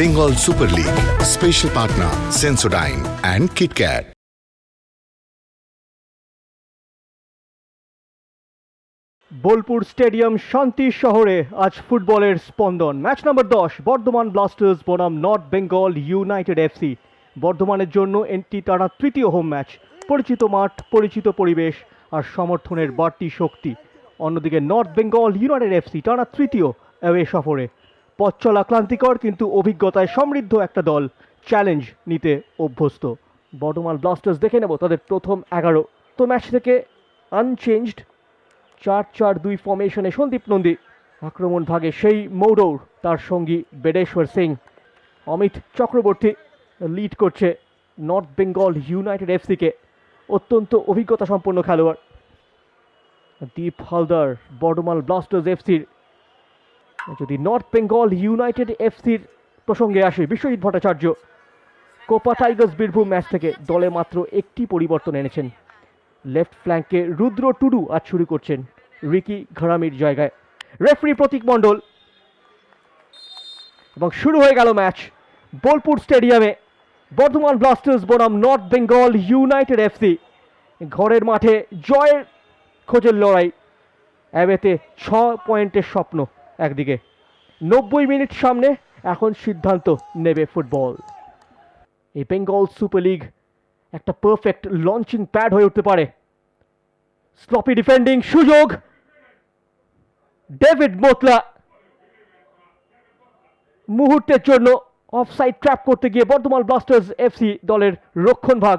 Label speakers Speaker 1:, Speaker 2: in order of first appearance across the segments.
Speaker 1: Bengal Super League. Special partner Sensodyne and KitKat.
Speaker 2: Bolpur stadium শান্তি শহরে আজ ফুটবলের স্পন্দন। ম্যাচ নম্বর 10, বর্ধমান ব্লাস্টার্স বনাম নর্থ বেঙ্গল ইউনাইটেড এফসি। বর্ধমানের জন্য এটি তারা তৃতীয় হোম ম্যাচ। পরিচিত মাঠ, পরিচিত পরিবেশ আর সমর্থনের বাড়তি শক্তি। অন্যদিকে নর্থ বেঙ্গল ইউনাইটেড এফসি টানা তৃতীয় অ্যাওয়ে সফরে। পথ চলা ক্লান্তিকর কিন্তু অভিজ্ঞতায় সমৃদ্ধ একটা দল চ্যালেঞ্জ নিতে অভ্যস্ত। বর্ধমান ব্লাস্টার্স দেখে নেব তাদের প্রথম 11। তো ম্যাচ থেকে আনচেঞ্জড 4-4-2 ফর্মেশনে সন্দীপ নন্দী। আক্রমণ ভাগে সেই মৌরৌর, তার সঙ্গী বেডেশ্বর সিং। অমিত চক্রবর্তী লিড করছে নর্থ বেঙ্গল ইউনাইটেড এফসিকে। অত্যন্ত অভিজ্ঞতা সম্পন্ন খেলোয়াড়। দীপ হালদার বর্ধমান ব্লাস্টার্স এফসির। যদি নর্থ বেঙ্গল ইউনাইটেড এফসির প্রসঙ্গে আসে, Biswajit Bhattacharya Copa Tigers Birbhum match থেকে দলে মাত্র একটি পরিবর্তন এনেছেন। লেফট ফ্ল্যাঙ্কে রুদ্র টুডু আজ শুরু করছেন রিকি ঘরামির জায়গায়। রেফারি প্রতীক মণ্ডল। এবং শুরু হয়ে গেল ম্যাচ বোলপুর স্টেডিয়ামে। বর্ধমান ব্লাস্টার্স বনাম নর্থ বেঙ্গল ইউনাইটেড এফসি। ঘরের মাঠে জয়ের খোঁজের লড়াই। অ্যাওয়েতে 6 পয়েন্টের স্বপ্ন একদিকে। 90 মিনিট সামনে, এখন সিদ্ধান্ত নেবে ফুটবল। এই বেঙ্গল সুপার লিগ একটা পারফেক্ট লঞ্চিং প্যাড হয়ে উঠতে পারে। স্লপি ডিফেন্ডিং, সুযোগ ডেভিড মোতলা। মুহূর্তের জন্য অফসাইড ট্র্যাপ করতে গিয়ে বর্ধমান ব্লাস্টার্স এফসি দলের রক্ষণ ভাগ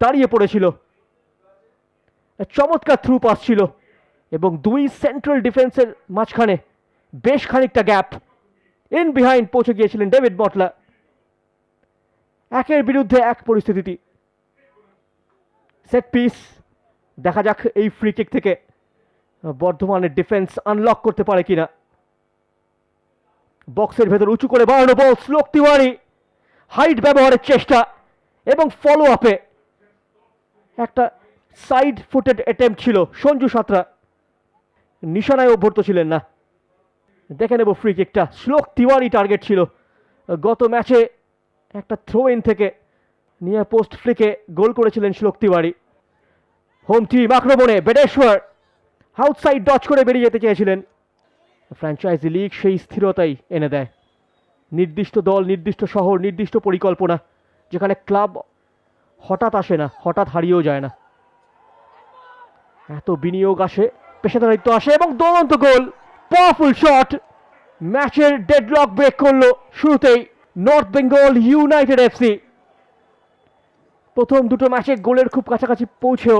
Speaker 2: দাঁড়িয়ে পড়েছিল। চমৎকার থ্রু পাস ছিল এবং দুই সেন্ট্রাল ডিফেন্সের মাঝখানে বেশ খানিকটা গ্যাপ। ইন বিহাইন্ড পৌঁছে গিয়েছিলেন ডেভিড মোতলা। 1-এর বিরুদ্ধে 1 পরিস্থিতি। Set piece. দেখা যাক এই ফ্রি কিক থেকে বর্ধমানের ডিফেন্স আনলক করতে পারে কিনা। বক্সের ভেতর উঁচু করে বাড়ানো বল, শ্লোক তিওয়ারি হাইট ব্যবহারের চেষ্টা এবং ফলো আপে একটা সাইড ফুটেড অ্যাটেম্প্ট ছিল সঞ্জু সাঁতরা। নিশানায় অভ্যর্ত ছিলেন না। দেখে নেব ফ্রি কিকটা। শ্লোক তিওয়ারি টার্গেট ছিল। গত ম্যাচে একটা থ্রো ইন থেকে নিয়ার পোস্ট ফ্লিকে গোল করেছিলেন শ্লোক তিওয়ারি। হোম টিম আক্রমণে বেডেশ্বর আউটসাইড ডচ করে বেরিয়ে যেতে চেয়েছিলেন। ফ্র্যাঞ্চাইজি লিগ সেই স্থিরতাই এনে দেয়। নির্দিষ্ট দল, নির্দিষ্ট শহর, নির্দিষ্ট পরিকল্পনা, যেখানে ক্লাব হঠাৎ আসে না, হঠাৎ হারিয়েও যায় না। এত বিনিয়োগ আসে, পেশাদারিত্ব আসে এবং দুরন্ত গোল। Powerful shot. ম্যাচের ডেডলক ব্রেক করলো শুরুতেই নর্থ বেঙ্গল ইউনাইটেড এফসি। প্রথম দুটো ম্যাচে গোলের খুব কাছাকাছি পৌঁছেও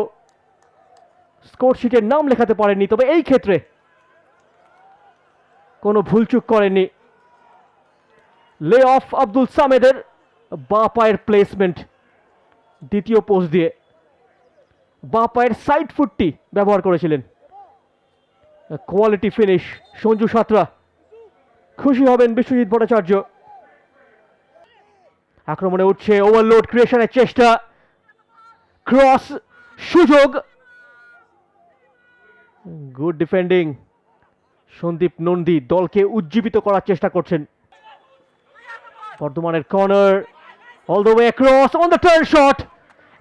Speaker 2: স্কোর শিটের নাম লেখাতে পারেননি, তবে এই ক্ষেত্রে কোনো ভুলচুক করেননি। লে অফ আব্দুল সামেদের বাঁ পায়ের প্লেসমেন্ট দ্বিতীয় পোস্ট দিয়ে বাঁ পায়ের সাইড ফুটটি ব্যবহার করেছিলেন। Quality finish Sanju Santra. খুশি হবেন বিশ্বজিৎ ভট্টাচার্য। আক্রমণে উঠছে, ওভারলোড ক্রিয়েশনের চেষ্টা, ক্রস, সুযোগ। Good defending. সন্দীপ নন্দী দলকে উজ্জীবিত করার চেষ্টা করছেন। বর্ধমানের corner, all the way cross, on the turn shot.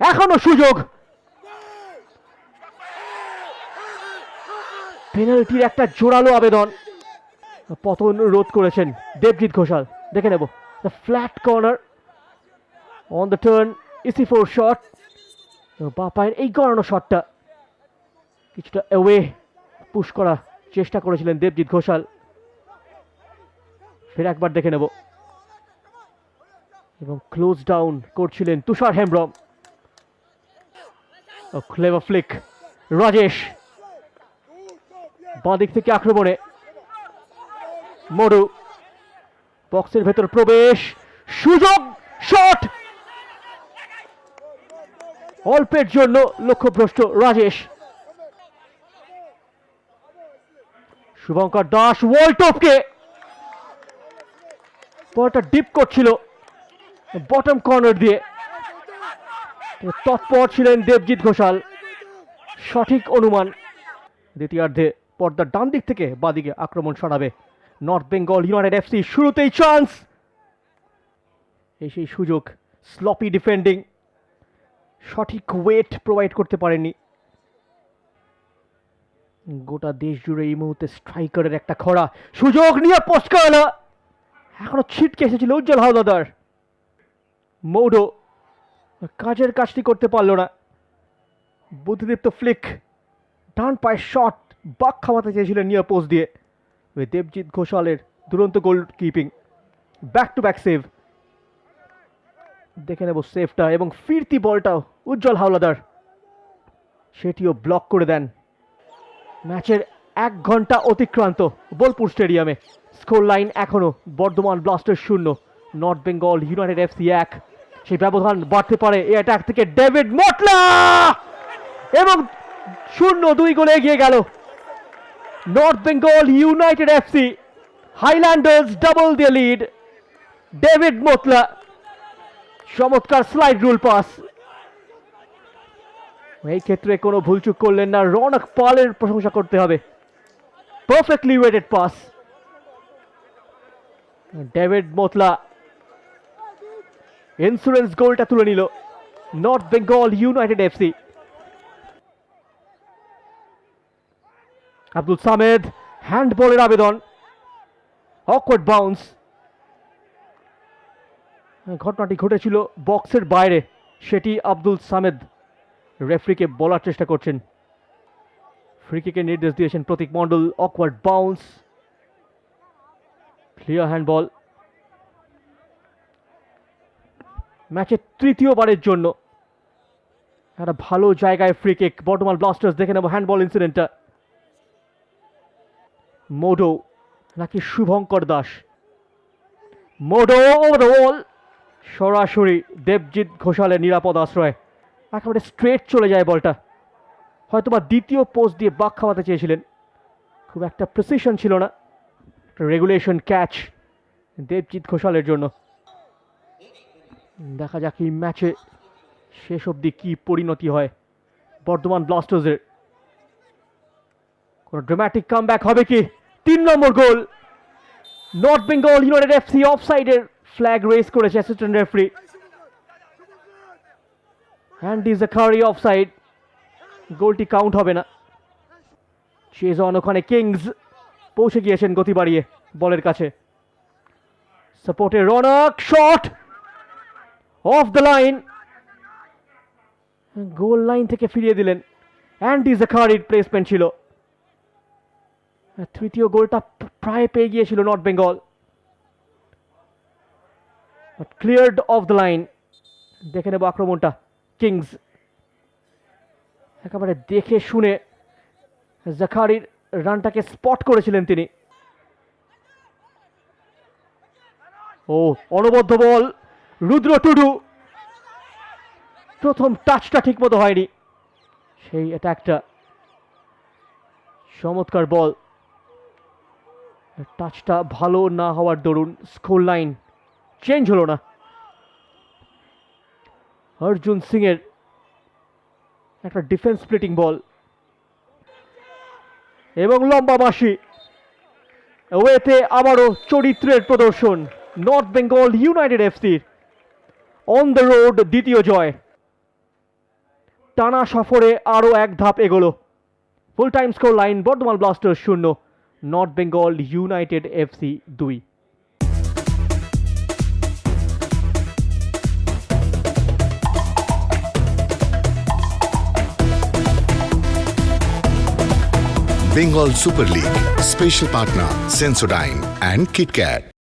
Speaker 2: এখনো সুযোগ। পেনাল্টির একটা জোরালো আবেদন। পতন রোধ করেছেন দেবজিৎ ঘোষাল। দেখে নেব the flat corner, on the turn, ইসি4 শট। বাঁ পায়ের এই গড়ানো শটটা কিছুটা অ্যাওয়ে পুশ করার চেষ্টা করেছিলেন দেবজিৎ ঘোষাল। ফের একবার দেখে নেব। এবং ক্লোজ ডাউন করছিলেন তুষার হেমব্রম। ক্লেভার ফ্লিক, রাজেশ বাঁ দিক থেকে আক্রমণে। মরু বক্সের ভেতর প্রবেশ, সুযোগ, শট। অল্পের জন্য লক্ষ্যভ্রষ্ট রাজেশ। শুভঙ্কর দাস ওয়ালটপকে বলটা ডিপ করছিল বটম কর্নার দিয়ে। তৎপর ছিলেন দেবজিৎ ঘোষাল। সঠিক অনুমান। দ্বিতীয়ার্ধে পর্দার ডান দিক থেকে বাদিকে আক্রমণ সরাবে নর্থ বেঙ্গল ইউনাইটেড এফসি। শুরুতেই চান্স, সেই সুযোগ, স্লপি ডিফেন্ডিং, সঠিক ওয়েট প্রোভাইড করতে পারেনি। গোটা দেশ জুড়ে এই মুহূর্তে স্ট্রাইকারের একটা খরা সুযোগ নিয়ে পোস্ট করা, এখনো ছিটকে এসেছিল উজ্জ্বল হাওলাদার। মৌডো কাজের কাজটি করতে পারল না। বুদ্ধিদীপ্ত ফ্লিক, ডান পায়ের শট, বাক খাওয়াতে চেয়েছিলেন নিয়ে পোস্ট দিয়ে। দেবজিৎ ঘোষালের দুরন্ত গোল keeping, back to back save. দেখে নেব সেভটা এবং ফিরতি বলটাও উজ্জ্বল হাওলাদার, সেটিও ব্লক করে দেন। ম্যাচের 1 ঘন্টা অতিক্রান্ত বোলপুর স্টেডিয়ামে। স্কোর লাইন এখনো Bardhaman blasters 0, north Bengal united FC 1। সেই ব্যবধান বাড়তে পারে এই অ্যাটাক থেকে ডেভিড মোটলা, এবং 0-2 গোলে এগিয়ে গেল north Bengal united FC. Highlanders double দিয়ে লিড। ডেভিড মোটলা, চমৎকার স্লাইড রুল পাস। এই ক্ষেত্রে কোনো ভুলচুক করলেন না, রৌনক পালের প্রশংসা করতে হবে। Perfectly weighted pass. David Motla insurance গোলটা তুলে নিল north Bengal united FC. Abdul Samad, হ্যান্ডবলের আবেদন, অকওয়ার্ড বাউন্স। ঘটনাটি ঘটেছিল বক্সের বাইরে, সেটি আব্দুল সামেদ রেফারিকে বলার চেষ্টা করছেন। ফ্রি কিকের নির্দেশ দিয়েছেন Pratik Mondal. Awkward bounce, clear handball. ম্যাচের তৃতীয়বারের জন্য একটা ভালো জায়গায় ফ্রি কিক বর্ধমান ব্লাস্টার্স। দেখে নেব হ্যান্ডবল ইনসিডেন্টটা। মোডো নাকি শুভঙ্কর দাস? মোডো ওভার দ্য ওয়াল, সরাসরি দেবজিৎ ঘোষালের নিরাপদ আশ্রয়। একেবারে স্ট্রেট চলে যায় বলটা। হয়তোবা দ্বিতীয় পোস্ট দিয়ে বাক খাওয়াতে চেয়েছিলেন, খুব একটা প্রিসিশন ছিল না। রেগুলেশন ক্যাচ দেবজিৎ ঘোষালের জন্য। দেখা যাক এই ম্যাচে শেষ অবধি কি পরিণতি হয় বর্ধমান ব্লাস্টার্সের। কোন ড্রামাটিক কামব্যাক হবে কি? 3 নম্বর গোল। নর্থ বেঙ্গল ইউনাইটেড এফসি অফসাইডের ফ্ল্যাগ রেজ করেছে assistant referee. Andy Zachary offside, গোলটি কাউন্ট হবে না। চেজ অন, ওখানে কিংস পৌঁছে গিয়েছেন গতি বাড়িয়ে বলের কাছে। সাপোর্টে Rounak, shot off the line, goal line থেকে ফিরিয়ে দিলেন। অ্যান্ডি জাকারির প্লেসমেন্ট ছিল। তৃতীয় গোলটা প্রায় পেয়ে গিয়েছিল north Bengal, cleared of the line. দেখে নেব আক্রমণটা। কিংস একেবারে দেখে শুনে জাকারির রানটাকে স্পট করেছিলেন তিনি। ও অনবদ্য বল, রুদ্র টুডু। প্রথম টাচটা ঠিক মতো হয়নি, সেই অ্যাটাকটা চমৎকার বল। টাচটা ভালো না হওয়ার দরুন স্কোর লাইন চেঞ্জ হলো না। অর্জুন সিং এর একটা ডিফেন্স স্প্লিটিং বল এবং লম্বা বাঁশি। ওয়েতে আবারও চরিত্রের প্রদর্শন নর্থ বেঙ্গল ইউনাইটেড এফসির। অন দ্য রোড দ্বিতীয় জয়। টানা সফরে আরও 1 ধাপ এগোলো। Full time score line Bardhaman blasters 0, north Bengal united FC 2।
Speaker 1: Bengal Super League. Special partner Sensodyne and KitKat.